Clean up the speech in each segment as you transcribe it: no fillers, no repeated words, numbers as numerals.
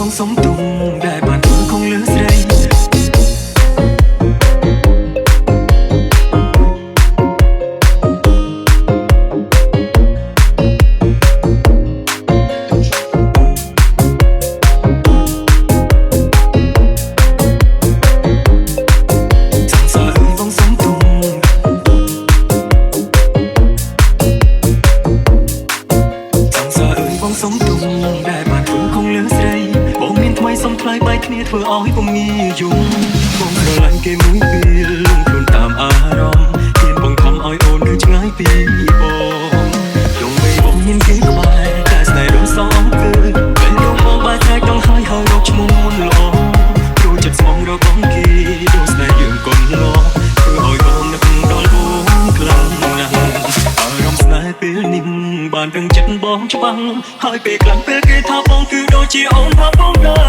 ងសុំទុំដែលបានធ្វើគង់លើស្រីសុំទុំដែលបានធ្វើគង់លើស្រីបងមានថ្មីសុំថ្លៃបែកគ្នាធ្វើឲ្យពុំងាយយំបងស្រឡាញ់គេមួយពេលលងខ្លួនតាមអារម្មណ៍ហ៊ានបងខំឲ្យអូនគឺឆ្ងាយពីបងយងបីបងមានគេក្បែរតែស្នេហ៍ដូចសងគឺពេលរងបងបែកតែចង់ហើយរកឈ្មោះល្អព្រោះចិត្តស្មងរកបងគេដូចស្នេហ៍យើងកូនល្អធ្វើឲ្យបងនឹកដល់បងខ្លាំងណាស់អារម្មណ៍ស្នេហ៍ពេលនេះបានដឹងចិត្តបងច្បាស់ហើយពេលខ្លាំងពេលគេថាបងគឺដូចជាអូនថាបងដែ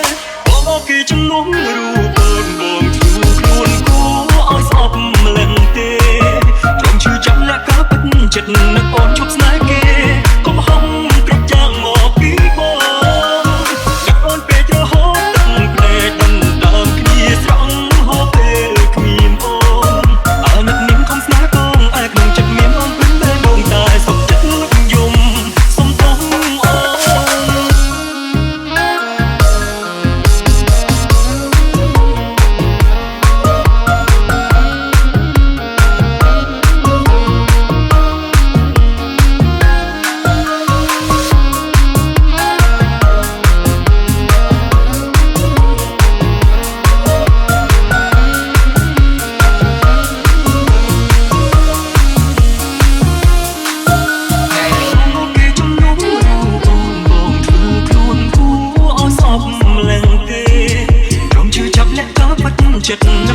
របងមកគេជំនុំរូបអូនបងធ្វើខ្លួនគួរឲ្យស្អប់ម្លឹងទេត្រង់ឈឺចាំលាក់កាពិតចិត្តនឹកអូនជប់ស្នេហ៍គេកុំហំគ្រប់យ៉ាងមកពីបងនឹកអូនពេលរហូតទឹកភ្នែកដណ្ដើមគ្នាស្រង់ហូបពេលគ្មានអូនអើនឹកនាងខំស្នេហ៍បងឯក្នុងចិត្តមានអូនពេញតែបងតែសុខចិត្តនឹកយំសុំបងអូនចិត្ត